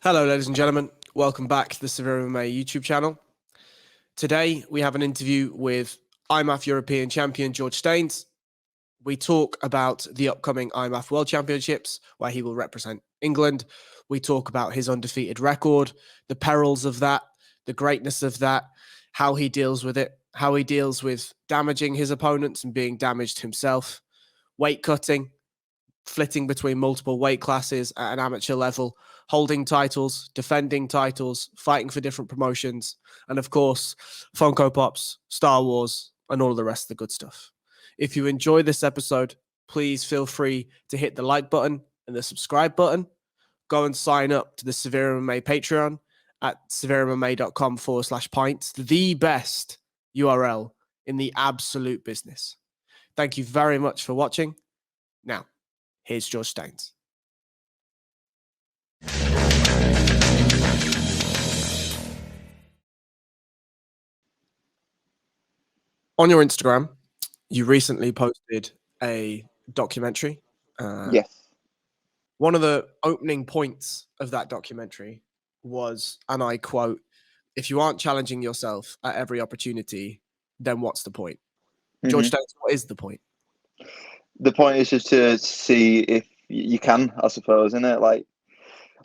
Hello, ladies and gentlemen. Welcome back to the SevereMMA YouTube channel. Today, we have an interview with IMMAF European Champion George Staines. We talk about the upcoming IMMAF World Championships, where he will represent England. We talk about his undefeated record, the perils of that, the greatness of that, how he deals with it, how he deals with damaging his opponents and being damaged himself, weight cutting, flitting between multiple weight classes at an amateur level, holding titles, defending titles, fighting for different promotions, and of course, Funko Pops, Star Wars, and all of the rest of the good stuff. If you enjoy this episode, please feel free to hit the like button and the subscribe button. Go and sign up to the SevereMMA Patreon at severemma.com/pints, the best URL in the absolute business. Thank you very much for watching. Now, here's George Staines. On your Instagram, you recently posted a documentary. Yes. One of the opening points of that documentary was, and I quote, "If you aren't challenging yourself at every opportunity, then what's the point?" George Staines, what is the point? The point is just to see if you can, I suppose, isn't it? Like,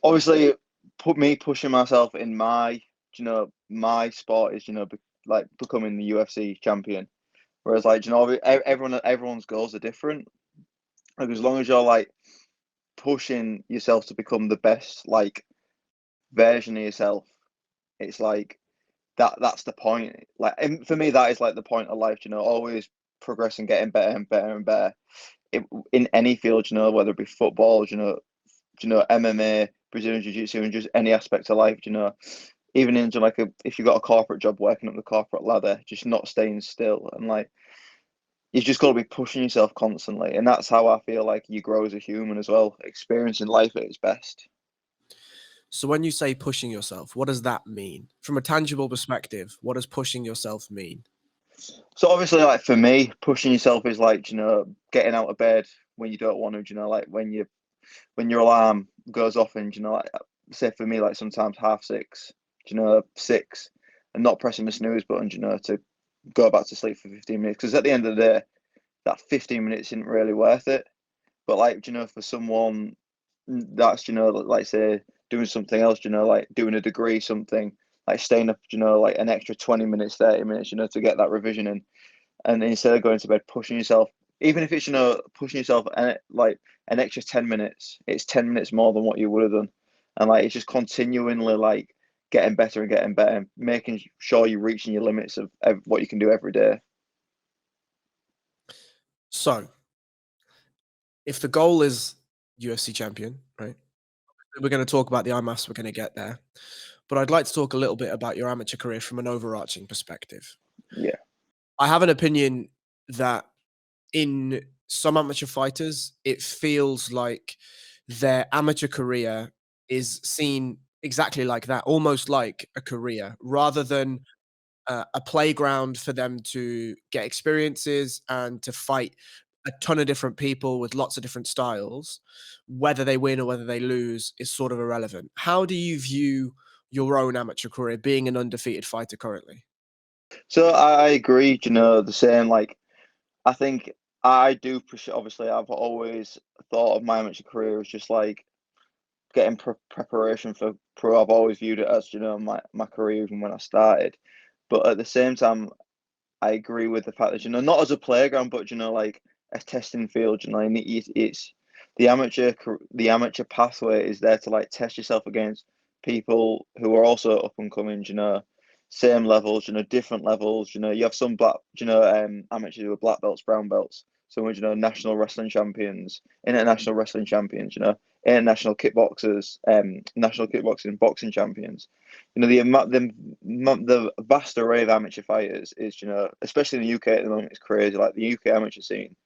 obviously, pushing myself in my sport is, like becoming the UFC champion. Whereas, like, everyone's goals are different. Like, as long as you're like pushing yourself to become the best, like, version of yourself, it's like that's the point. Like, and for me, that is like the point of life. Always progressing, getting better and better and better. In any field, whether it be football, MMA, Brazilian Jiu-Jitsu, and just any aspect of life, even into like if you've got a corporate job, working up the corporate ladder, just not staying still, and like you just got to be pushing yourself constantly, and that's how I feel like you grow as a human as well, experiencing life at its best. So when you say pushing yourself, what does that mean? From a tangible perspective, what does pushing yourself mean? So obviously, like for me, pushing yourself is like, getting out of bed when you don't want to, like when your alarm goes off and, like say for me, like sometimes 6:30, 6, and not pressing the snooze button, to go back to sleep for 15 minutes. Because at the end of the day, that 15 minutes isn't really worth it. But like, for someone that's, like say doing something else, like doing a degree, something like staying up, like an extra 20 minutes, 30 minutes, to get that revision in. And instead of going to bed, pushing yourself, even if it's, pushing yourself and like an extra 10 minutes, it's 10 minutes more than what you would have done. And like, it's just continually like getting better and better, and making sure you're reaching your limits of what you can do every day. So if the goal is UFC champion, right? We're going to talk about the IMMAFs, we're going to get there. But I'd like to talk a little bit about your amateur career from an overarching perspective. Yeah. I have an opinion that in some amateur fighters, it feels like their amateur career is seen exactly like that, almost like a career, rather than a playground for them to get experiences and to fight a ton of different people with lots of different styles. Whether they win or whether they lose is sort of irrelevant. How do you view your own amateur career, being an undefeated fighter currently? So I agree, the same. Like, I think I do appreciate, obviously, I've always thought of my amateur career as just like getting preparation for pro. I've always viewed it as, my career even when I started. But at the same time, I agree with the fact that, not as a playground, but, like a testing field, and it's the amateur pathway is there to like test yourself against people who are also up and coming, same levels, different levels, you have some amateurs who are black belts, brown belts, some are, national wrestling champions, international wrestling champions, international kickboxers, national kickboxing, boxing champions. The vast array of amateur fighters is, especially in the UK at the moment, it's crazy. Like the UK amateur scene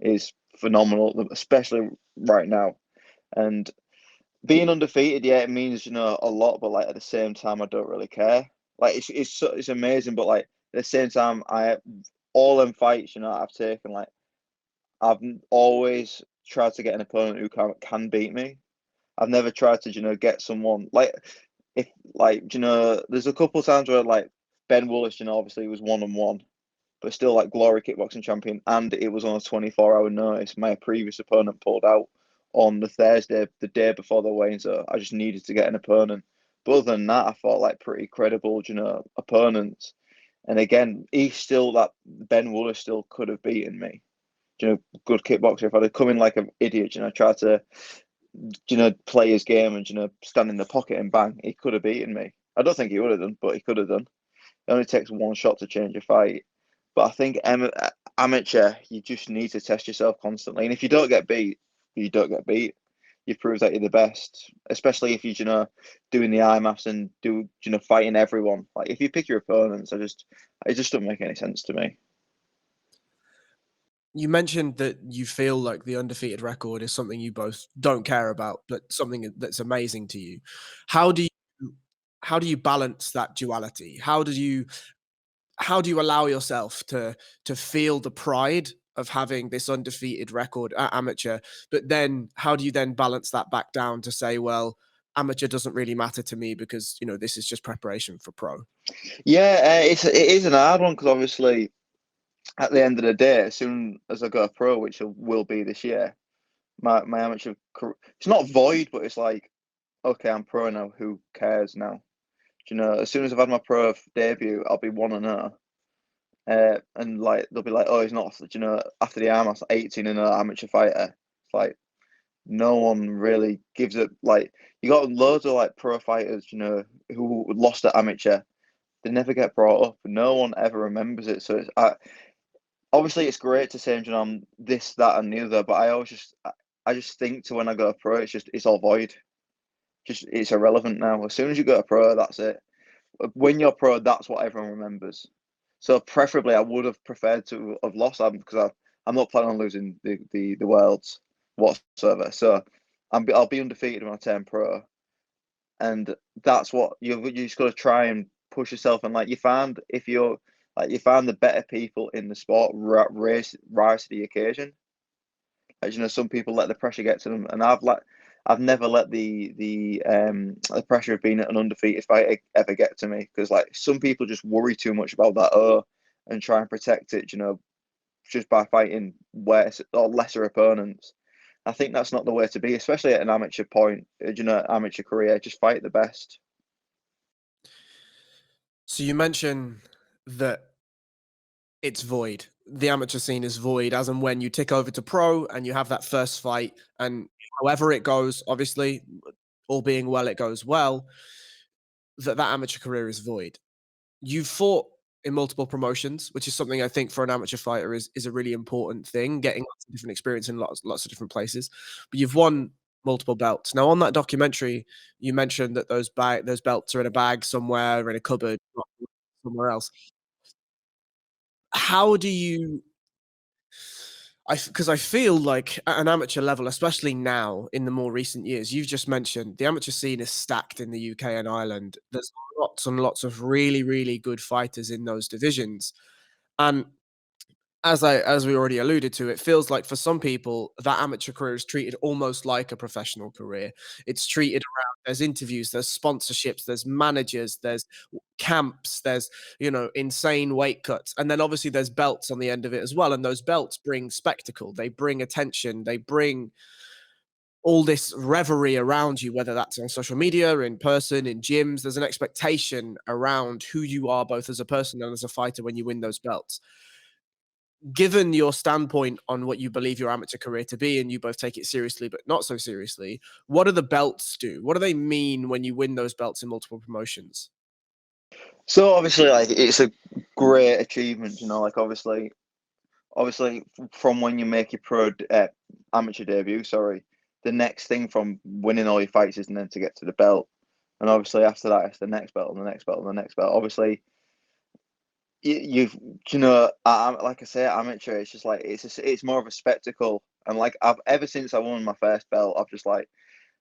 is phenomenal, especially right now. And being undefeated, yeah, it means, a lot, but like at the same time, I don't really care. Like it's amazing, but like at the same time, all them fights, I've taken, like I've always tried to get an opponent who can beat me. I've never tried to, get someone like if like there's a couple of times where like Ben Willis, obviously was 1-1, but still like glory kickboxing champion, and it was on a 24-hour notice. My previous opponent pulled out on the Thursday, the day before the weigh-in, so I just needed to get an opponent. But other than that, I fought like pretty credible, opponents. And again, he's still that Ben Willis still could have beaten me. Good kickboxer. If I'd have come in like an idiot, tried to, play his game and stand in the pocket and bang, he could have beaten me. I don't think he would have done, but he could have done. It only takes one shot to change a fight. But I think amateur, you just need to test yourself constantly. And if you don't get beat, you don't get beat. You prove that you're the best, especially if you're, doing the IMMAFs and fighting everyone. Like if you pick your opponents, it just doesn't make any sense to me. You mentioned that you feel like the undefeated record is something you both don't care about, but something that's amazing to you. How do you balance that duality? How do you allow yourself to feel the pride of having this undefeated record at amateur, but then how do you then balance that back down to say, well, amateur doesn't really matter to me because this is just preparation for pro? Yeah, it is an hard one because obviously at the end of the day, as soon as I go pro, which will be this year, my amateur career, it's not void, but it's like, okay, I'm pro now. Who cares now? As soon as I've had my pro debut, I'll be 1-0. And like they'll be like, oh, he's not. After the arm, I was 18-0 amateur fighter. It's like no one really gives it. Like you got loads of like pro fighters, who lost at amateur. They never get brought up. No one ever remembers it. So obviously it's great to say, I'm this, that, and the other. But I just think to when I go pro, it's all void. Just it's irrelevant now. As soon as you go pro, that's it. When you're pro, that's what everyone remembers. So preferably, I would have preferred to have lost them because I'm not planning on losing the worlds whatsoever. So I'll be undefeated when I turn pro, and that's what you just got to try and push yourself. And like you find if you're like you find the better people in the sport rise to the occasion. As some people let the pressure get to them, and I've never let the pressure of being an undefeated fighter ever get to me because like some people just worry too much about that and try and protect it, just by fighting worse or lesser opponents. I think that's not the way to be, especially at an amateur point, amateur career. Just fight the best. So you mentioned that it's void. The amateur scene is void as and when you tick over to pro and you have that first fight, and however it goes, obviously, all being well, it goes well, that amateur career is void. You've fought in multiple promotions, which is something I think for an amateur fighter is a really important thing, getting lots of different experience in lots of different places. But you've won multiple belts. Now, on that documentary, you mentioned that those belts are in a bag somewhere in a cupboard, not somewhere else. How do you because I feel like at an amateur level, especially now in the more recent years, you've just mentioned the amateur scene is stacked in the UK and Ireland. There's lots and lots of really, really good fighters in those divisions. And as we already alluded to, it feels like for some people that amateur career is treated almost like a professional career. It's treated around there's interviews, there's sponsorships, there's managers, there's camps, there's insane weight cuts, and then obviously there's belts on the end of it as well. And those belts bring spectacle, they bring attention, they bring all this revelry around you, whether that's on social media, in person, in gyms. There's an expectation around who you are both as a person and as a fighter when you win those belts. Given your standpoint on what you believe your amateur career to be, and you both take it seriously but not so seriously, what do the belts do? What do they mean when you win those belts in multiple promotions? So obviously, like it's a great achievement, like obviously from when you make your amateur debut, sorry, the next thing from winning all your fights is then to get to the belt, and obviously after that it's the next belt and the next belt and the next belt. Obviously, you've like I say, amateur. It's just like it's more of a spectacle, and like I've ever since I won my first belt, I've just like,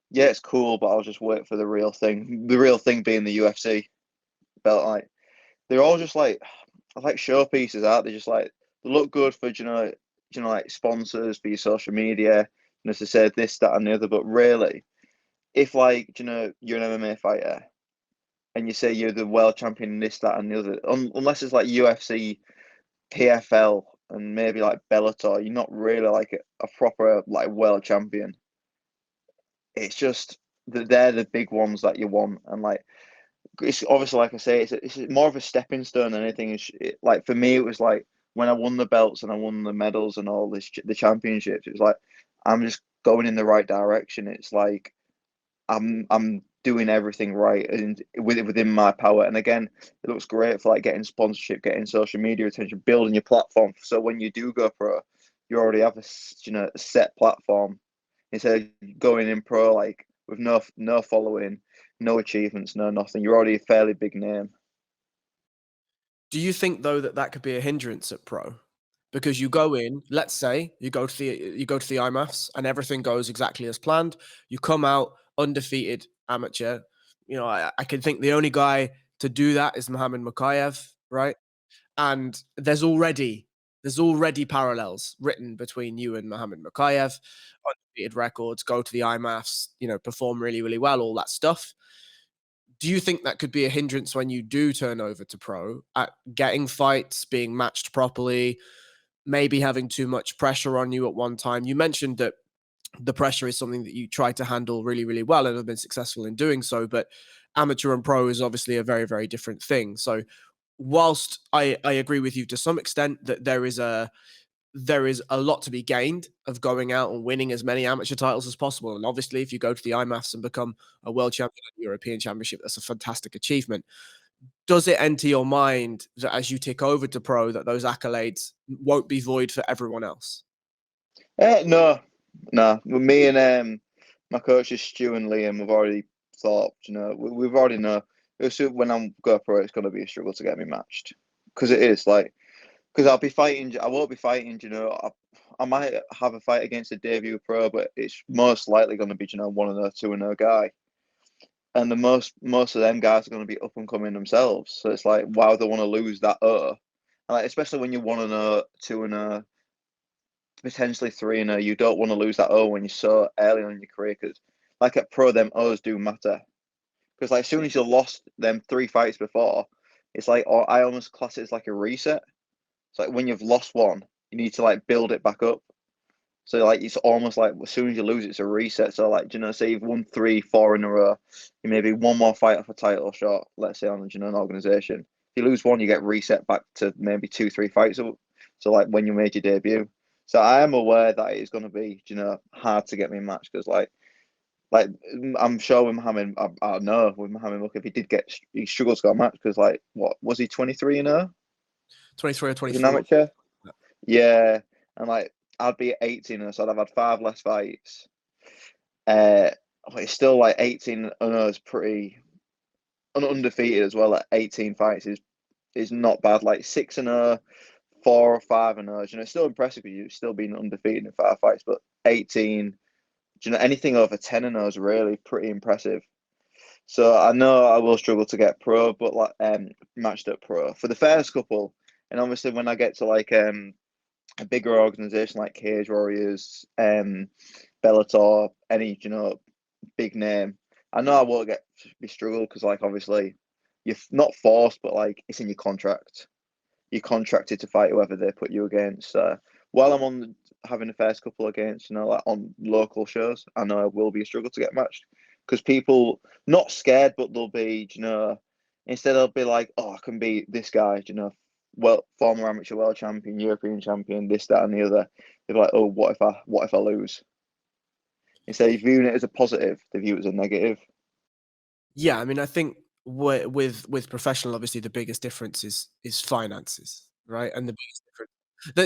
yeah, it's cool, but I'll just wait for the real thing. The real thing being the UFC belt. Like they're all just like showpieces, aren't they? Just like they look good for like sponsors for your social media, to say this, that, and the other. But really, if like you're an MMA fighter and you say you're the world champion in this, that, and the other, unless it's like UFC, PFL, and maybe like Bellator, you're not really like a proper like world champion. It's just that they're the big ones that you want, and like it's obviously like I say, it's more of a stepping stone than anything. Like for me, it was like when I won the belts and I won the medals and all this the championships. It was like I'm just going in the right direction. It's like I'm doing everything right and within my power. And again, it looks great for like getting sponsorship, getting social media attention, building your platform. So when you do go pro, you already have a set platform instead of going in pro like with no following, no achievements, no nothing. You're already a fairly big name. Do you think though that that could be a hindrance at pro? Because you go in, let's say you go to the IMMAFs and everything goes exactly as planned. You come out undefeated amateur. You know, I can think the only guy to do that is Mohammed Mukayev, right? And there's already parallels written between you and Mohammed Mukayev. Undefeated records, go to the IMMAFs, you know, perform really, really well, all that stuff. Do you think that could be a hindrance when you do turn over to pro at getting fights, being matched properly, maybe having too much pressure on you at one time? You mentioned that the pressure is something that you try to handle really, really well and have been successful in doing so, but amateur and pro is obviously a very, very different thing. So whilst I agree with you to some extent that there is a lot to be gained of going out and winning as many amateur titles as possible. And obviously, if you go to the IMAFs and become a world champion at the European Championship, that's a fantastic achievement. Does it enter your mind that as you tick over to pro, that those accolades won't be void for everyone else? No, no. With me and my coaches Stu and Liam, we've already thought. We've already know. When I'm go pro, it's going to be a struggle to get me matched because it is like because I'll be fighting. I won't be fighting. I might have a fight against a debut pro, but it's most likely going to be 1-0, 2-0 guy, and the most of them guys are going to be up and coming themselves. So it's like why would they want to lose that? And like especially when you're 1-0, 2-0, potentially 3-0, you don't want to lose that when you're so early on in your career because like at pro, them O's do matter. Because like as soon as you lost them 3 fights before, it's like I almost class it as like a reset. It's like when you've lost one, you need to like build it back up. So like it's almost like as soon as you lose, it's a reset. So like say you've won 3, 4 in a row, you maybe one more fight off a title shot. Let's say on an organization. If you lose one, you get reset back to maybe 2, 3 fights. So like when you made your debut. So I am aware that it is going to be hard to get me matched because like I'm sure with Mohammed, I know with Mohammed, look if he struggles to get a match because like what was he 23 23 or as an 24? amateur? Yeah, and like I'd be 18, so I'd have had 5 less fights. Uh, but it's still like 18. I know it's pretty undefeated as well. At 18 fights is not bad. Like 6-0, 4 or 5-0. It's still impressive because you've still been undefeated in 5 fights. But 18, anything over 10-0 is really pretty impressive. So I know I will struggle to get pro, but like matched up pro for the first couple, and obviously when I get to like a bigger organization like Cage Warriors, Bellator, any big name. I know I won't be struggle because like obviously you're not forced, but like it's in your contract. You're contracted to fight whoever they put you against. So while I'm having the first couple against, like on local shows, I know I will be a struggle to get matched because people not scared, but they'll be, instead they'll be like, oh, I can beat this guy, well, former amateur world champion, European champion, this, that, and the other. They're like, oh, what if I lose? Instead of viewing it as a positive, they view it as a negative. Yeah, I mean, I think with professional, obviously the biggest difference is finances, right? And the biggest difference,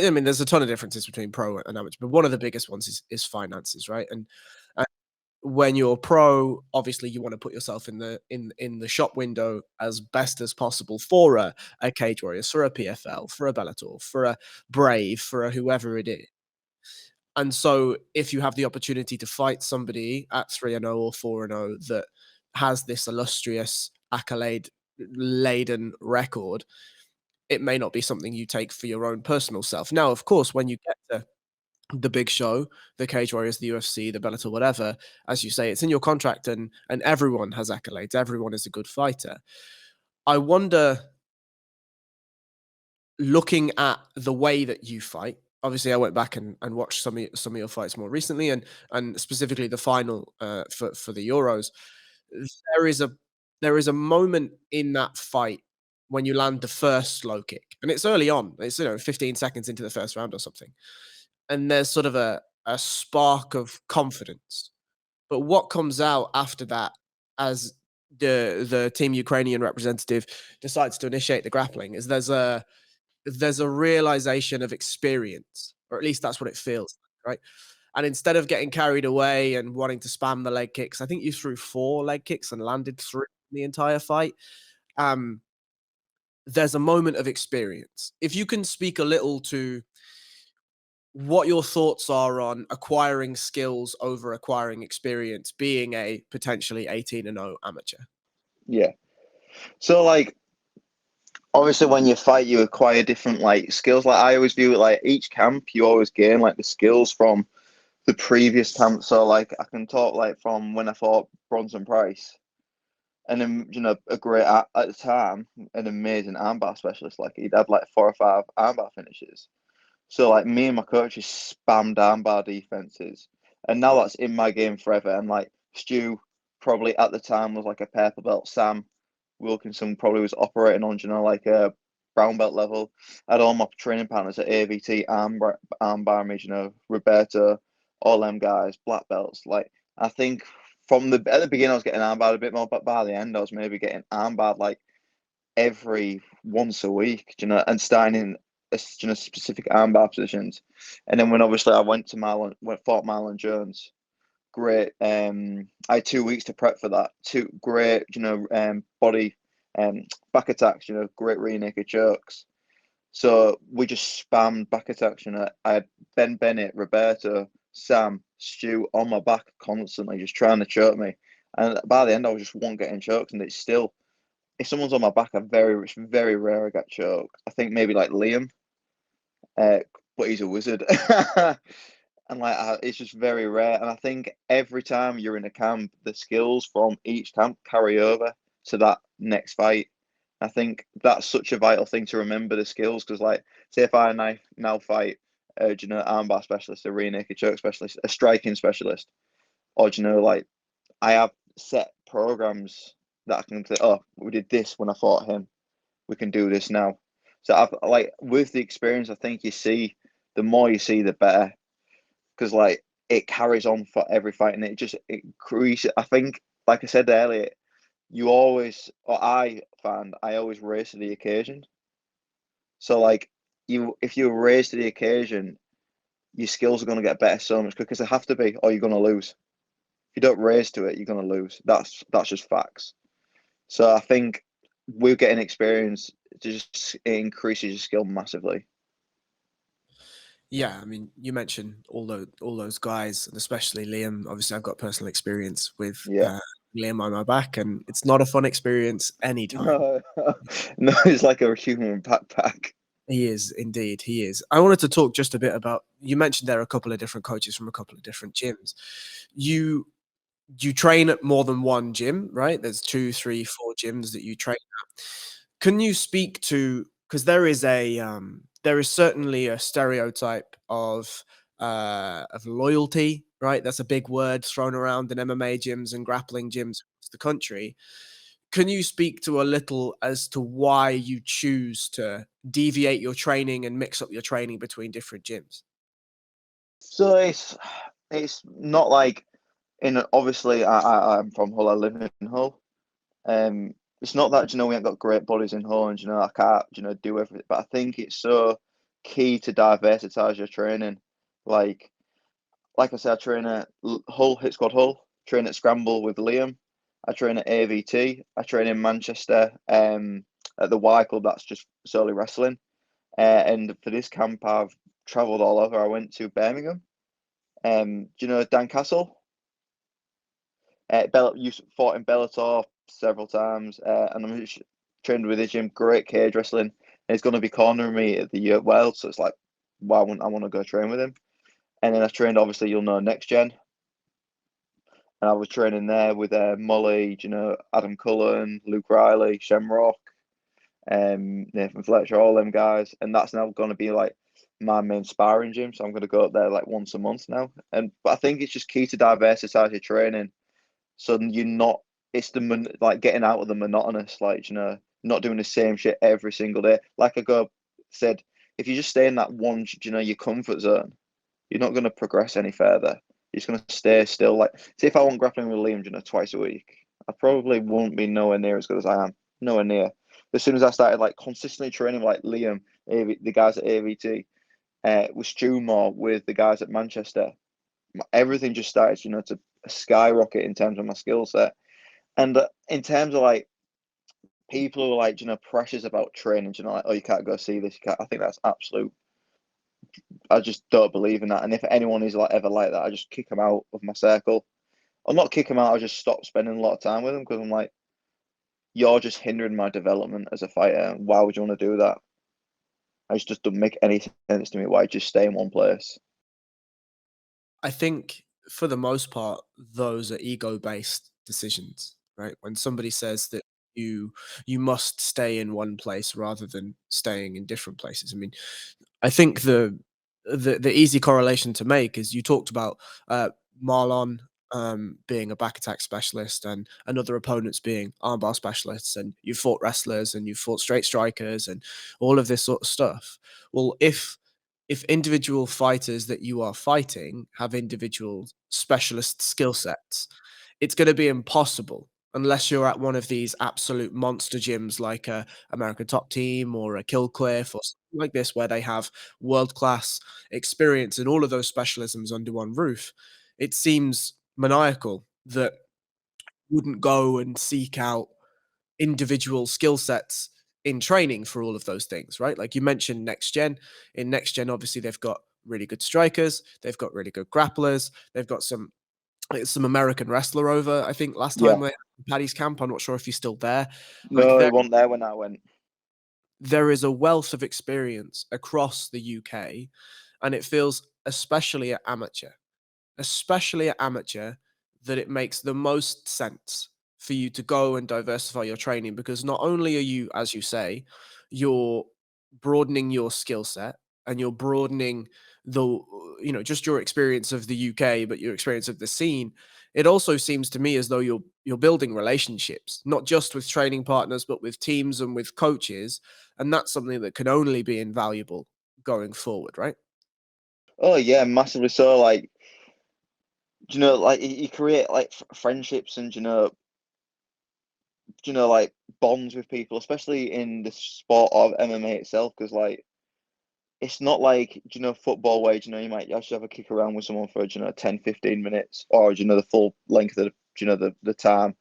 I mean, there's a ton of differences between pro and amateur, but one of the biggest ones is finances, right? And when you're pro, obviously you want to put yourself in the shop window as best as possible for a Cage Warriors, for a PFL, for a Bellator, for a Brave, for a whoever it is. And so if you have the opportunity to fight somebody at 3-0 or 4-0 that has this illustrious accolade laden record, it may not be something you take for your own personal self. Now, of course, when you get to the big show, the Cage Warriors, the UFC, the Bellator, whatever. As you say, it's in your contract, and everyone has accolades. Everyone is a good fighter. I wonder, looking at the way that you fight. Obviously, I went back and watched some of your fights more recently, and specifically the final for the Euros. There is a moment in that fight when you land the first slow kick, and it's early on. It's 15 seconds into the first round or something, and there's sort of a spark of confidence. But what comes out after that, as the Team Ukrainian representative decides to initiate the grappling, is there's a realization of experience, or at least that's what it feels like, right? And instead of getting carried away and wanting to spam the leg kicks, I think you threw 4 leg kicks and landed 3 the entire fight. Um, there's a moment of experience. If you can speak a little to what your thoughts are on acquiring skills over acquiring experience, being a potentially 18-0 amateur. Yeah. So like, obviously when you fight, you acquire different like skills. Like I always view it like each camp, you always gain like the skills from the previous camp. So like I can talk like from when I fought Bronson Price, and then a great at the time, an amazing armbar specialist. Like he'd had like 4 or 5 armbar finishes. So like me and my coaches spammed armbar defenses, and now that's in my game forever. And like Stu probably at the time was like a purple belt. Sam Wilkinson probably was operating on like a brown belt level. I had all my training partners at AVT armbar me, Roberto, all them guys, black belts. Like I think from at the beginning I was getting armbarred a bit more, but by the end I was maybe getting armbarred like every once a week, and starting in specific armbar positions. And then when obviously I went to fought Marlon Jones, great. I had 2 weeks to prep for that. Two great, body, back attacks. Great rear naked chokes. So we just spammed back attacks. I had Ben Bennett, Roberto, Sam, Stu on my back constantly, just trying to choke me. And by the end, I was just one getting choked, and it's still, if someone's on my back, it's very rare I get choked. I think maybe like Liam, but he's a wizard. And like it's just very rare. And I think every time you're in a camp, the skills from each camp carry over to that next fight. I think that's such a vital thing to remember, the skills, because like say if I now fight armbar specialist, a rear naked choke specialist, a striking specialist, or like I have set programs that I can say, oh, we did this when I fought him, we can do this now. So I've like with the experience, I think the more you see, the better, because like it carries on for every fight, and it increases. I think, like I said earlier, I found I always raise to the occasion. So like if you raise to the occasion, your skills are going to get better so much quicker, because they have to be, or you're going to lose. If you don't raise to it, you're going to lose. That's just facts. So I think we're getting experience, it increases your skill massively. Yeah, I mean, you mentioned all those guys, and especially Liam. Obviously, I've got personal experience with Yeah. Liam on my back, and it's not a fun experience anytime. No, no, it's like a human backpack. He is indeed. He is. I wanted to talk just a bit about. You mentioned there are a couple of different coaches from a couple of different gyms. You train at more than one gym, right? There's 2, 3, 4 gyms that you train at. Can you speak to, because there is certainly a stereotype of loyalty, right? That's a big word thrown around in MMA gyms and grappling gyms across the country. Can you speak to a little as to why you choose to deviate your training and mix up your training between different gyms? So it's not like obviously I'm from Hull. I live in Hull. It's not that we ain't got great bodies in Hull, and I can't do everything. But I think it's so key to diversitise your training. Like I said, I train at Hull, Hit Squad Hull. Train at Scramble with Liam. I train at AVT. I train in Manchester. At the Y Club, that's just solely wrestling. And for this camp, I've travelled all over. I went to Birmingham. Do you know Dan Castle? You fought in Bellator several times, and I'm trained with him. Great cage wrestling. And he's going to be cornering me at the World, so it's like, why wouldn't I want to go train with him? And then I trained, obviously, you'll know, Next Gen, and I was training there with Molly, Adam Cullen, Luke Riley, Shamrock, Nathan Fletcher, all them guys, and that's now going to be like my main sparring gym. So I'm going to go up there like once a month now. But I think it's just key to diversify your training, so you're not. It's like getting out of the monotonous, like not doing the same shit every single day. Like said, if you just stay in that one, your comfort zone, you're not going to progress any further. You're just going to stay still. Like, say if I went grappling with Liam, twice a week, I probably won't be nowhere near as good as I am. Nowhere near. As soon as I started like consistently training with like Liam, the guys at AVT, with Stu Moore, with the guys at Manchester, everything just started, to skyrocket in terms of my skill set. And in terms of like people who are like, pressures about training, like, oh, you can't go see this. You can't. I think that's absolute. I just don't believe in that. And if anyone is like ever like that, I just kick them out of my circle. Or not kick them out. I just stop spending a lot of time with them because I'm like, you're just hindering my development as a fighter. Why would you want to do that? It just doesn't make any sense to me. Why just stay in one place? I think for the most part, those are ego-based decisions, right? When somebody says that you must stay in one place rather than staying in different places. I mean, I think the easy correlation to make is you talked about Marlon being a back attack specialist and other opponents being armbar specialists, and you fought wrestlers and you fought straight strikers and all of this sort of stuff. Well, if individual fighters that you are fighting have individual specialist skill sets, it's going to be impossible unless you're at one of these absolute monster gyms like a American Top Team or a Killcliff or something like this, where they have world class experience in all of those specialisms under one roof. It seems maniacal that you wouldn't go and seek out individual skill sets in training for all of those things, right? Like you mentioned Next Gen. In Next Gen, obviously they've got really good strikers, they've got really good grapplers, they've got some American wrestler over. I think last time Yeah. they had Paddy's camp, I'm not sure if he's still there. Like No, he wasn't there when I went. there is a wealth of experience across the UK, and it feels especially at amateur, that it makes the most sense for you to go and diversify your training, because not only are you, as you say, you're broadening your skill set and you're broadening just your experience of the UK, but your experience of the scene. It also seems to me as though you're building relationships, not just with training partners, but with teams and with coaches, and that's something that can only be invaluable going forward, right? Oh yeah, massively so. Like, like you create like friendships and like bonds with people, especially in the sport of MMA itself. Because like, it's not like football where you might actually have a kick around with someone for 10, 15 minutes, or the full length of the time.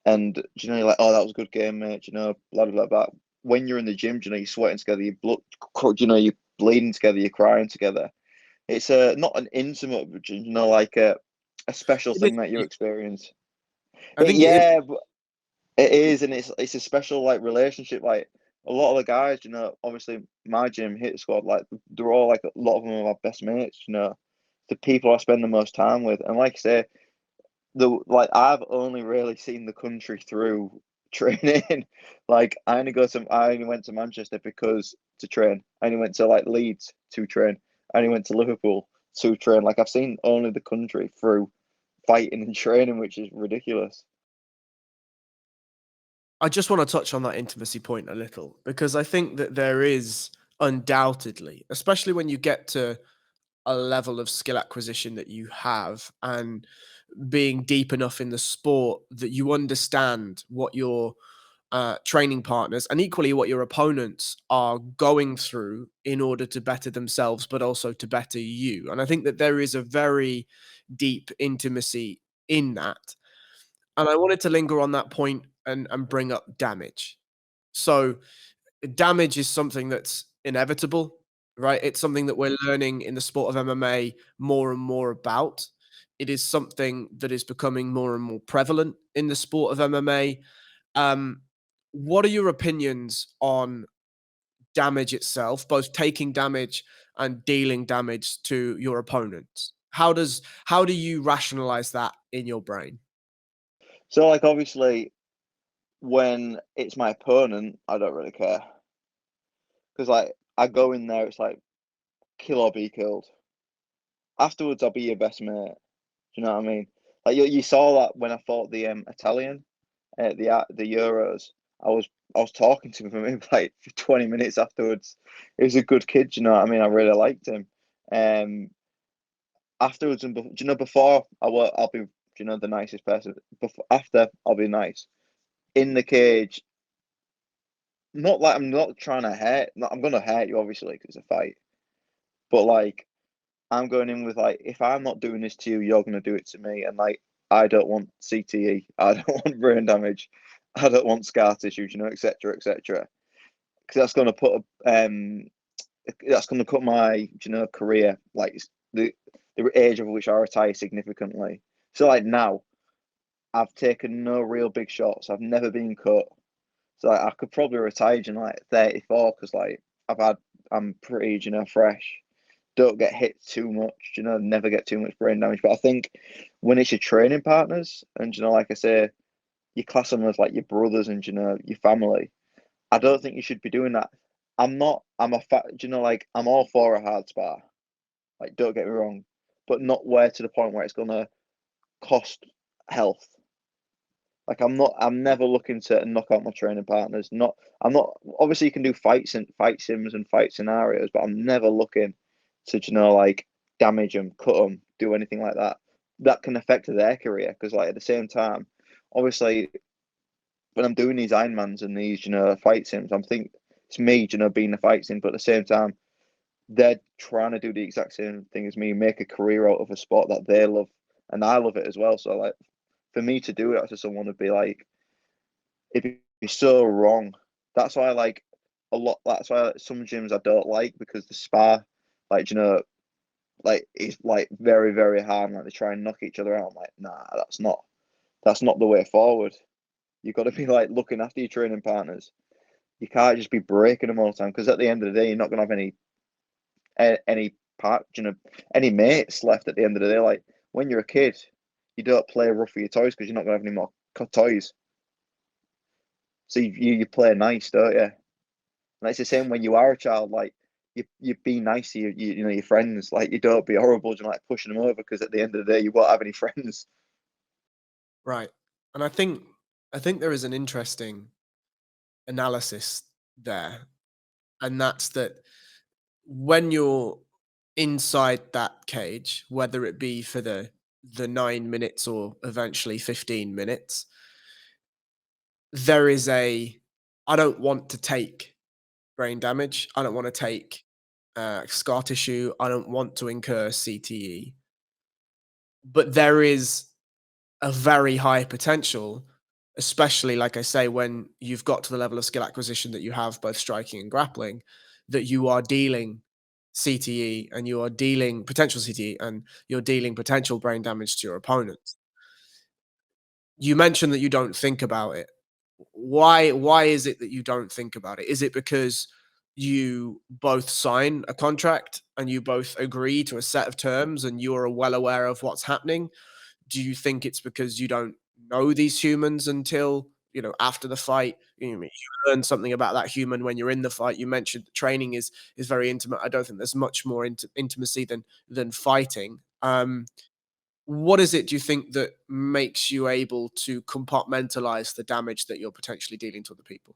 And you're like, oh, that was a good game, mate. Blah blah blah. When you're in the gym, you're sweating together, you blood, you're bleeding together, you're crying together. It's not an intimate, but like a special It is. thing that you experience. I think it Yeah, but it is, and it's a special like relationship. Like a lot of the guys, obviously my gym hit squad, like they're all like a lot of them are my best mates. The people I spend the most time with, and like I say, I've only really seen the country through training. Like I only went to Manchester because to train. I only went to like Leeds to train. I only went to Liverpool to train. Like I've seen only the country through fighting and training, which is ridiculous. I just want to touch on that intimacy point a little, because I think that there is undoubtedly, especially when you get to a level of skill acquisition that you have and being deep enough in the sport that you understand what your training partners and equally what your opponents are going through in order to better themselves, but also to better you. And I think that there is a very deep intimacy in that. And I wanted to linger on that point and bring up damage. So damage is something that's inevitable, right? It's something that we're learning in the sport of MMA more and more about. It is something that is becoming more and more prevalent in the sport of MMA. Um, what are your opinions on damage itself, both taking damage and dealing damage to your opponents? How do you rationalize that in your brain? So like obviously when it's my opponent, I don't really care because like I go in there, it's like kill or be killed. Afterwards, I'll be your best mate. Do you know what I mean? Like you saw that when I fought the Italian at the Euros. I was talking to him for maybe like for 20 minutes afterwards. He was a good kid. Do you know what I mean? I really liked him. Um, Afterwards and do you know before I'll be the nicest person. Before after I'll be nice in the cage. Not like I'm not trying to hurt. I'm gonna hurt you obviously because it's a fight. But like I'm going in with like, if I'm not doing this to you, you're going to do it to me. And like, I don't want CTE. I don't want brain damage. I don't want scar tissue, etc., etc. Because that's going to cut my, career, like the age of which I retire significantly. So like now, I've taken no real big shots. I've never been cut. So like, I could probably retire in like 34 because like I'm pretty, fresh. Don't get hit too much, never get too much brain damage. But I think when it's your training partners and, like I say, you class them as like your brothers and, your family, I don't think you should be doing that. Like I'm all for a hard spar. Like, don't get me wrong, but not where to the point where it's going to cost health. Like I'm never looking to knock out my training partners. I'm not, obviously you can do fight sims and fight scenarios, but I'm never looking to, like damage them, cut them, do anything like that. That can affect their career because like at the same time, obviously when I'm doing these Ironmans and these, fight sims, I'm think it's me, being the fight sim, but at the same time, they're trying to do the exact same thing as me, make a career out of a sport that they love, and I love it as well. So like for me to do it to someone would be like it'd be so wrong. That's why I like a lot. That's why some gyms I don't like because the spar, like like it's like very very hard. And, like they try and knock each other out. I'm like, nah, that's not the way forward. You've got to be like looking after your training partners. You can't just be breaking them all the time because at the end of the day, you're not gonna have any part, any mates left at the end of the day. Like when you're a kid, you don't play rough with your toys because you're not gonna have any more toys. So you play nice, don't you? And it's the same when you are a child. Like you be nice to your friends. Like you don't be horrible, like pushing them over because at the end of the day you won't have any friends. Right. And I think there is an interesting analysis there, and that's that when you're inside that cage, whether it be for the 9 minutes or eventually 15 minutes, there is a I don't want to take brain damage. I don't want to take scar tissue. I don't want to incur CTE. But there is a very high potential, especially like I say, when you've got to the level of skill acquisition that you have, both striking and grappling, that you are dealing CTE and you are dealing potential CTE and you're dealing potential brain damage to your opponent. You mentioned that you don't think about it. Why is it that you don't think about it? Is it because you both sign a contract and you both agree to a set of terms and you are well aware of what's happening? Do you think it's because you don't know these humans until, after the fight? You learn something about that human when you're in the fight. You mentioned training is very intimate. I don't think there's much more intimacy than fighting. What is it, do you think, that makes you able to compartmentalize the damage that you're potentially dealing to other people?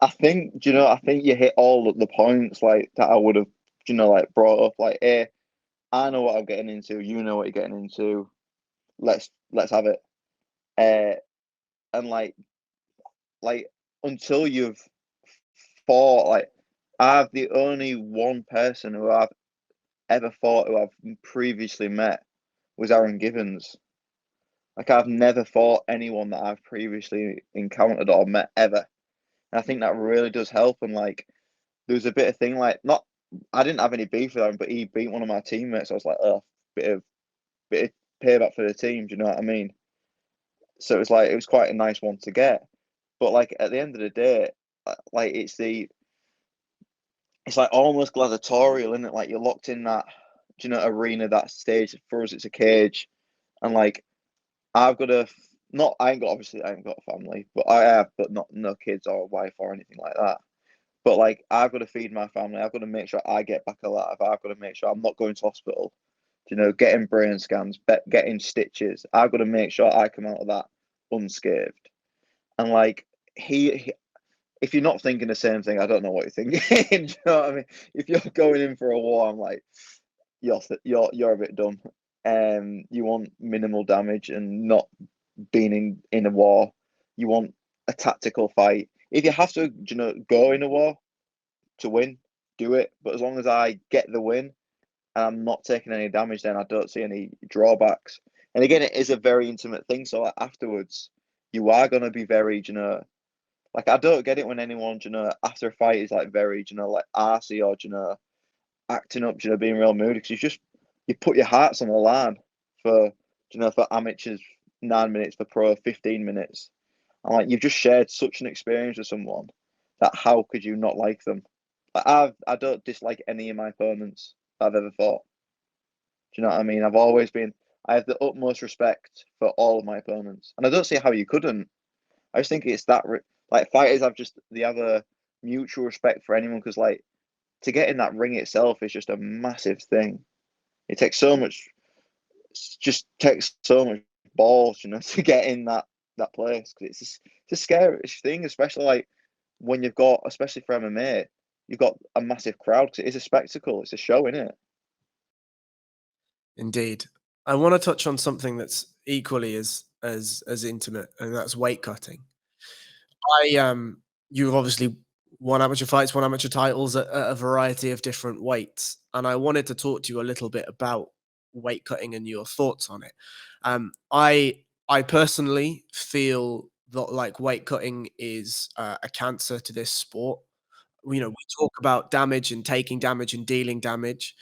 I think you hit all of the points like that I would have, like brought up. Like, hey, I know what I'm getting into. You know what you're getting into. Let's have it. Uh, and like until you've fought, like I've the only one person who I've ever fought who I've previously met was Aaron Givens. Like I've never fought anyone that I've previously encountered or met ever. And I think that really does help. And like there was a bit of thing like not I didn't have any beef with him, but he beat one of my teammates. I was like, oh, bit of payback for the team. Do you know what I mean? So it was quite a nice one to get. But like at the end of the day, like it's like almost gladiatorial, isn't it? Like you're locked in that, arena, that stage. For us, it's a cage, and like I've got a not. I ain't got a family, but I have, but not no kids or a wife or anything like that. But like I've got to feed my family. I've got to make sure I get back alive. I've got to make sure I'm not going to hospital. Getting brain scans, getting stitches. I've got to make sure I come out of that unscathed. And like he if you're not thinking the same thing, I don't know what you're thinking. Do you know what I mean? If you're going in for a war, I'm like, you're a bit dumb. You want minimal damage and not being in a war. You want a tactical fight. If you have to, go in a war to win, do it. But as long as I get the win and I'm not taking any damage, then I don't see any drawbacks. And again, it is a very intimate thing. So like, afterwards, you are gonna be very, like I don't get it when anyone, after a fight is like very, like arsey or acting up, being real moody because you put your hearts on the line for for amateurs 9 minutes, for pro 15 minutes. And like you've just shared such an experience with someone that how could you not like them? Like I don't dislike any of my opponents that I've ever fought. Do you know what I mean? I have the utmost respect for all of my opponents, and I don't see how you couldn't. I just think it's that like fighters have just the other mutual respect for anyone because like to get in that ring itself is just a massive thing. It takes so much, just takes so much balls, to get in that place because it's a scary thing, especially like when you've got, especially for MMA, you've got a massive crowd because it is a spectacle. It's a show, isn't it? Indeed. I want to touch on something that's equally as intimate, and that's weight cutting. You've obviously won amateur fights, won amateur titles at a variety of different weights, and I wanted to talk to you a little bit about weight cutting and your thoughts on it. I personally feel that like weight cutting is a cancer to this sport. We talk about damage and taking damage and dealing damage.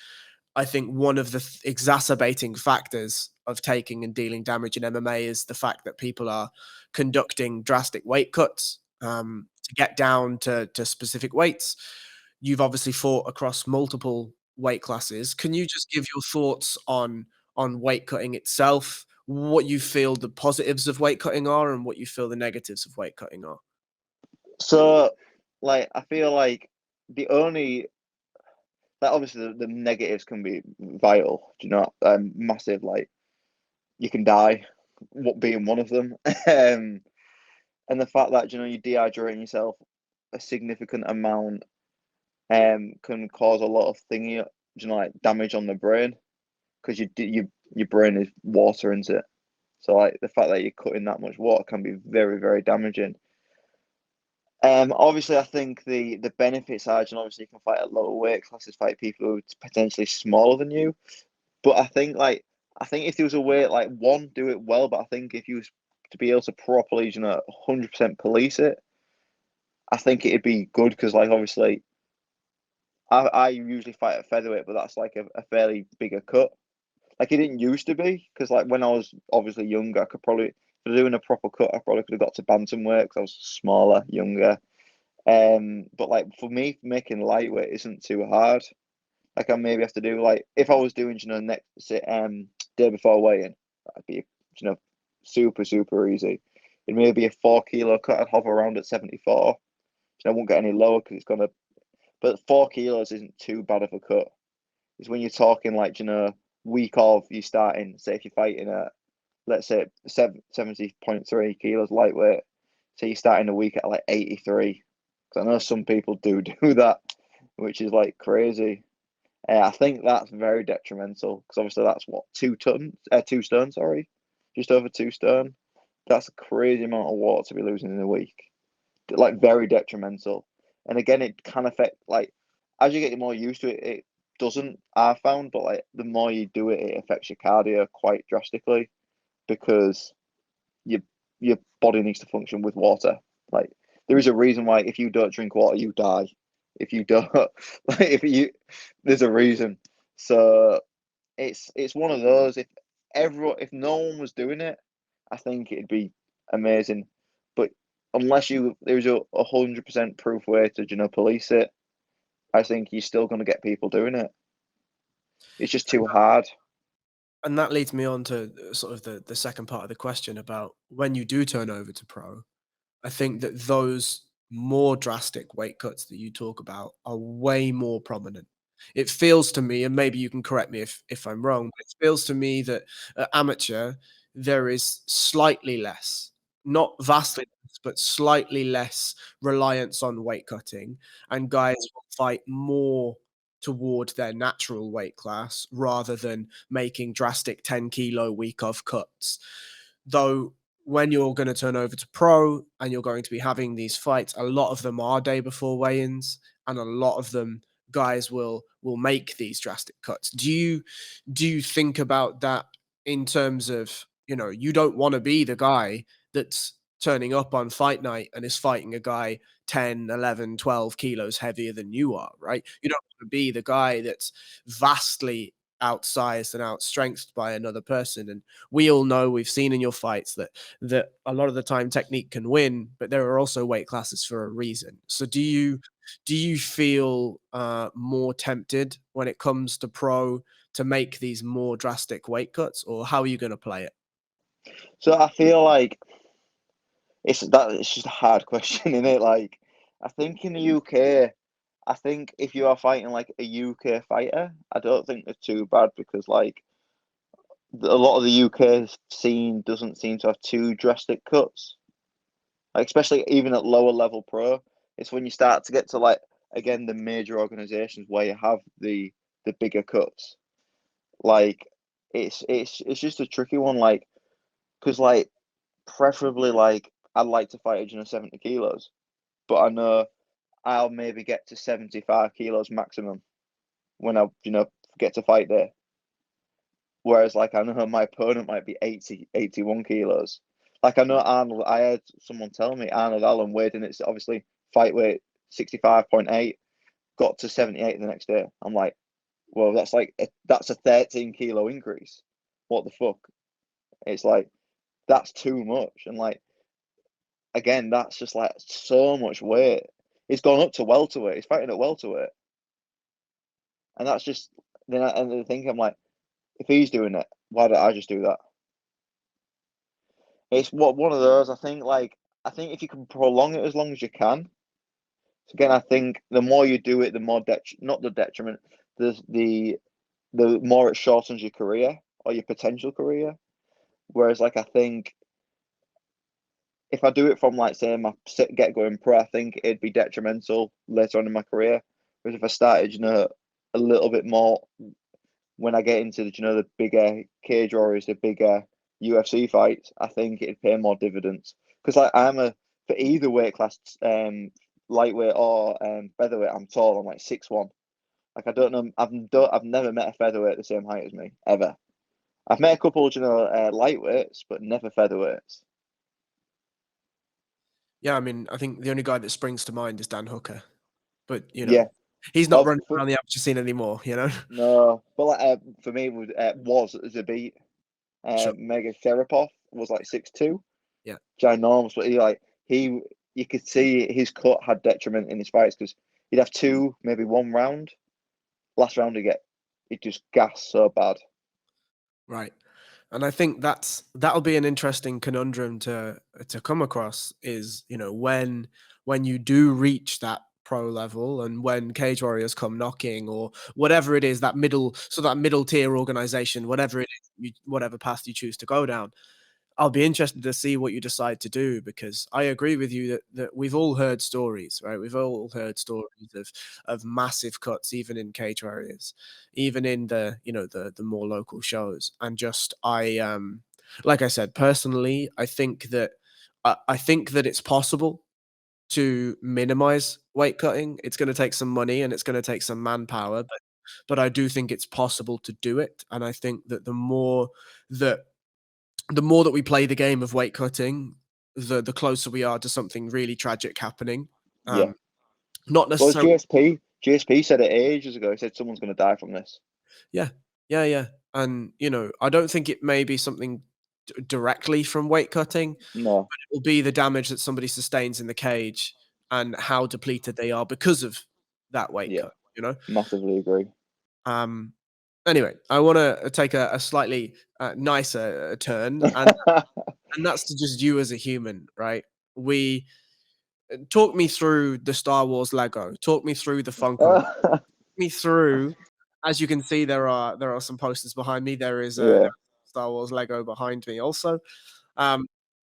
I think one of the exacerbating factors of taking and dealing damage in MMA is the fact that people are conducting drastic weight cuts to get down to specific weights. You've obviously fought across multiple weight classes. Can you just give your thoughts on weight cutting itself, what you feel the positives of weight cutting are, and what you feel the negatives of weight cutting are? So, like, I feel like the only like obviously the negatives can be vital. Massive. Like you can die, what being one of them. And the fact that you're dehydrating yourself a significant amount can cause a lot of thingy, like damage on the brain because your brain is water into it. So like the fact that you're cutting that much water can be very very damaging. Obviously, I think the benefits are, obviously you can fight at lower weight classes, fight people who are potentially smaller than you. But I think if there was a way, like one, do it well. But I think if you was to be able to properly, 100% police it, I think it'd be good because, like, obviously, I usually fight at featherweight, but that's like a fairly bigger cut. Like it didn't used to be because, like, when I was obviously younger, I could probably, for doing a proper cut, I probably could have got to bantamweight because I was smaller, younger. But like for me, making lightweight isn't too hard. Like I maybe have to do like if I was doing, next day before weighing, that'd be super super easy. It may be a 4 kilo cut. I'd hover around at 74. I won't get any lower because it's gonna. But 4 kilos isn't too bad of a cut. It's when you're talking like week of you starting. Say if you're fighting at let's say 70.3 kilos lightweight. So you're starting a week at like 83. Because I know some people do do that, which is like crazy. I think that's very detrimental because obviously that's what 2 tons, 2 stone, sorry, just over 2 stone. That's a crazy amount of water to be losing in a week. Like very detrimental. And again, it can affect like as you get more used to it, it doesn't. I found, but like the more you do it, it affects your cardio quite drastically because your your body needs to function with water. Like there is a reason why if you don't drink water, you die. If you don't, like there's a reason. So it's one of those. If no one was doing it, I think it'd be amazing. But unless there's a 100% proof way to police it, I think you're still going to get people doing it. It's just too hard. And that leads me on to sort of the second part of the question about when you do turn over to pro. I think that those more drastic weight cuts that you talk about are way more prominent. It feels to me, and maybe you can correct me if I'm wrong, but it feels to me that at amateur there is slightly less, not vastly less, but slightly less reliance on weight cutting, and guys will fight more toward their natural weight class rather than making drastic 10-kilo week of cuts. Though when you're going to turn over to pro and you're going to be having these fights, a lot of them are day before weigh-ins, and a lot of them guys will make these drastic cuts. Do you think about that in terms of, you don't want to be the guy that's turning up on fight night and is fighting a guy 10, 11, 12 kilos heavier than you are, right? You don't want to be the guy that's vastly outsized and outstrengthed by another person. And we all know, we've seen in your fights that a lot of the time technique can win, but there are also weight classes for a reason. So do you feel more tempted when it comes to pro to make these more drastic weight cuts, or how are you going to play it? So I feel like it's just a hard question, isn't it? Like, I think in the UK, I think if you are fighting like a UK fighter, I don't think they're too bad because like a lot of the UK scene doesn't seem to have too drastic cuts. Like, especially even at lower level pro, it's when you start to get to like again the major organizations where you have the bigger cuts. Like, it's just a tricky one. Like, because like preferably like I'd like to fight at 70 kilos, but I know I'll maybe get to 75 kilos maximum when I get to fight there. Whereas like I know my opponent might be 80, 81 kilos. Like I know Arnold, I had someone tell me Arnold Allen weighed in it's obviously fight weight 65.8, got to 78 the next day. I'm like, well, that's a 13-kilo increase. What the fuck? It's like that's too much. And like again, that's just like so much weight. He's gone up to welterweight. He's fighting at welterweight. And that's just and then think I'm like, if he's doing it, why don't I just do that? It's one of those. I think if you can prolong it as long as you can. So again, I think the more you do it, the more not the detriment, the more it shortens your career or your potential career. Whereas like I think if I do it from like say my get going pro, I think it'd be detrimental later on in my career. Whereas if I started, a little bit more when I get into the bigger cage warriors, the bigger UFC fights, I think it'd pay more dividends. Because like for either weight class, lightweight or featherweight, I'm tall. I'm like 6'1". Like I don't know, I've never met a featherweight the same height as me ever. I've met a couple, lightweights, but never featherweights. Yeah, I mean, I think the only guy that springs to mind is Dan Hooker, but Yeah, he's not of running around the amateur scene anymore. no, but like for me, was Zabit. Sure. Mega Sharapov was like 6'2", Yeah. ginormous, but he you could see his cut had detriment in his fights because he'd have two, maybe one round. Last round he'd just gas so bad. Right. And I think that'll be an interesting conundrum to come across is, when you do reach that pro level and when Cage Warriors come knocking or whatever it is, that middle tier organization, whatever it is, whatever path you choose to go down. I'll be interested to see what you decide to do, because I agree with you that we've all heard stories, right? We've all heard stories of massive cuts, even in cage warriors, even in the more local shows. And just like I said, personally, I think that it's possible to minimize weight cutting. It's going to take some money and it's going to take some manpower, but I do think it's possible to do it. And I think that that the more we play the game of weight cutting, the closer we are to something really tragic happening. Yeah. Not Well, necessarily. GSP said it ages ago. He said someone's going to die from this. Yeah, yeah, yeah. And I don't think it may be something directly from weight cutting. No. It will be the damage that somebody sustains in the cage and how depleted they are because of that weight Yeah. cut. you know. Massively agree. Anyway, I want to take a slightly nicer turn, and that's to just you as a human, right? We talk me through the Star Wars Lego. Talk me through the Funko. Talk me through. As you can see, there are some posters behind me. There is a Yeah, Star Wars Lego behind me also.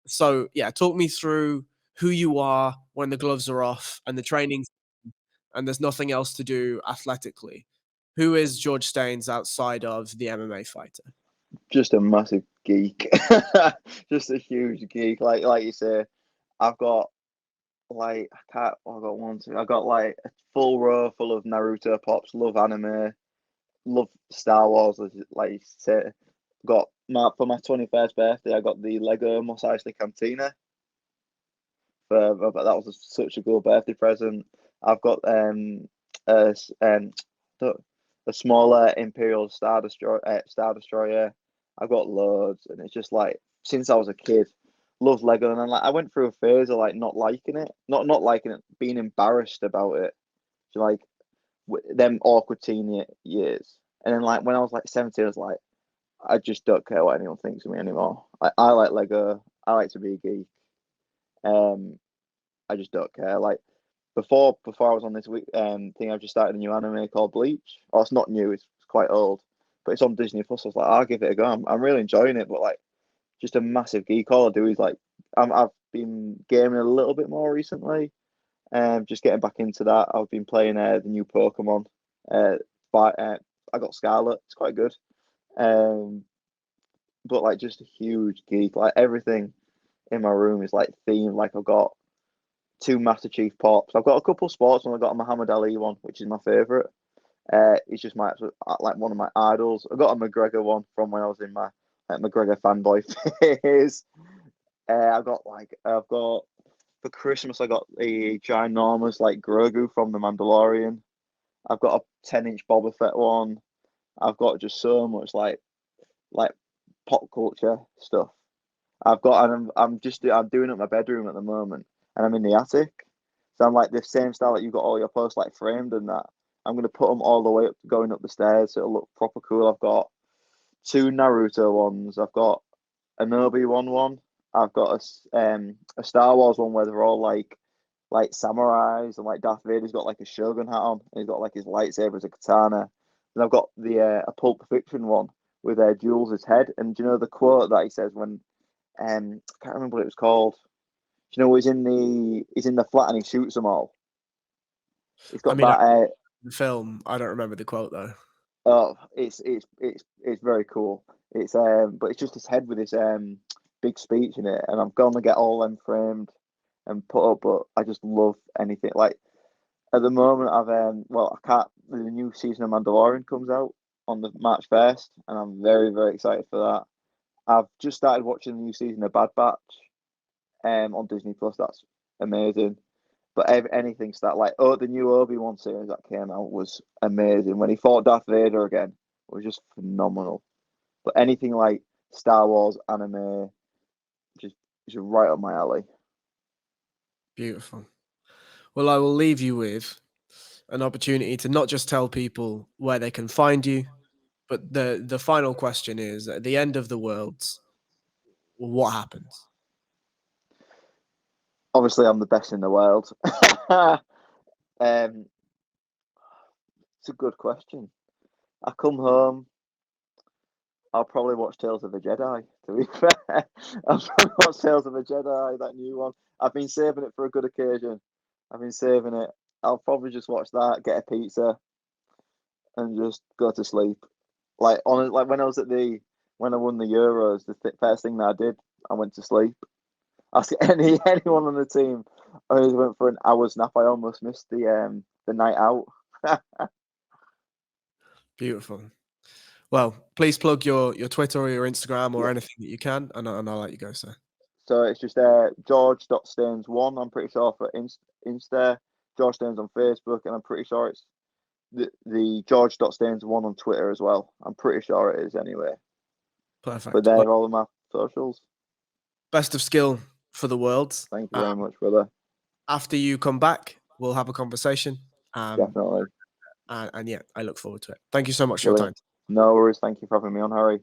So yeah, talk me through who you are when the gloves are off and the training's and there's nothing else to do athletically. Who is George Staines outside of the MMA fighter? just a massive geek. Just a huge geek. Like you say, I've got like I can't. I got one, two. I got like a full row full of Naruto pops. Love anime. Love Star Wars. Like you say, got my for my 21st birthday. I got the Lego Mos Eisley Cantina. But that was such a good birthday present. I've got a a smaller Imperial Star Destroyer. I've got loads, and it's just like since I was a kid, love Lego, and then like I went through a phase of like not liking it, not liking it, being embarrassed about it, so, like them awkward teen years, and then like when I was like 17, I was like, I just don't care what anyone thinks of me anymore. I like Lego. I like to be a geek. Um, I just don't care. Like before I was on this week thing, I've just started a new anime called Bleach. Oh, it's not new. It's quite old, but it's on Disney Plus. I was like, I'll give it a go. I'm really enjoying it, but like just a massive geek. All I do is like I've been gaming a little bit more recently. Just getting back into that. I've been playing the new Pokemon. Uh, but I got Scarlet. It's quite good. Um, but like just a huge geek. Like everything in my room is like themed. Like I've got two Master Chief pops. I've got a couple sports and I've got a Muhammad Ali one, which is my favourite. It's just my absolute, like one of my idols. I got a McGregor one from when I was in my like, McGregor fanboy phase. I've got for Christmas I got the ginormous like Grogu from the Mandalorian. I've got a 10-inch Boba Fett one. I've got just so much like pop culture stuff. I'm doing up my bedroom at the moment, and I'm in the attic. So I'm like the same style that you've got all your posts like framed and that. I'm gonna put them all the way up, going up the stairs, so it'll look proper cool. I've got two Naruto ones. I've got an Obi-Wan one. I've got a Star Wars one where they're all like samurais, and like Darth Vader's got like a Shogun hat on, and he's got like his lightsaber as a katana. And I've got the a Pulp Fiction one with Jules' head. And do you know the quote that he says when I can't remember what it was called. Do you know he's in the flat and he shoots them all. It's I got mean, that. the film. I don't remember the quote though. Oh, it's very cool. But it's just his head with his big speech in it, and I'm gonna get all them framed and put up. But I just love anything like at the moment. I can't. The new season of Mandalorian comes out on the March 1st, and I'm very excited for that. I've just started watching the new season of Bad Batch, on Disney Plus. That's amazing. But anything start like the new Obi-Wan series that came out was amazing. When he fought Darth Vader again, it was just phenomenal. But anything like Star Wars anime, just is right up my alley. Beautiful. Well, I will leave you with an opportunity to not just tell people where they can find you, but the final question is: at the end of the worlds, what happens? Obviously, I'm the best in the world. It's a good question. I come home. I'll probably watch Tales of the Jedi. To be fair, I'll probably watch Tales of the Jedi, that new one. I've been saving it for a good occasion. I've been saving it. I'll probably just watch that, get a pizza, and just go to sleep. Like when I was when I won the Euros, first thing that I did, I went to sleep. Ask anyone on the team. I just went for an hour's nap. I almost missed the night out. Beautiful. Well, please plug your Twitter or your Instagram or Yeah. anything that you can, and I'll let you go, sir. So it's just George.Staines1, I'm pretty sure, for Insta, George Staines on Facebook, and I'm pretty sure it's the George.Staines1 on Twitter as well. I'm pretty sure it is anyway. But Perfect. Well, they're all of my socials. best of skill for the worlds. Thank you very much, brother. After you come back, we'll have a conversation. Definitely. And yeah, I look forward to it. Thank you so much for your time. No worries. Thank you for having me on, Harry.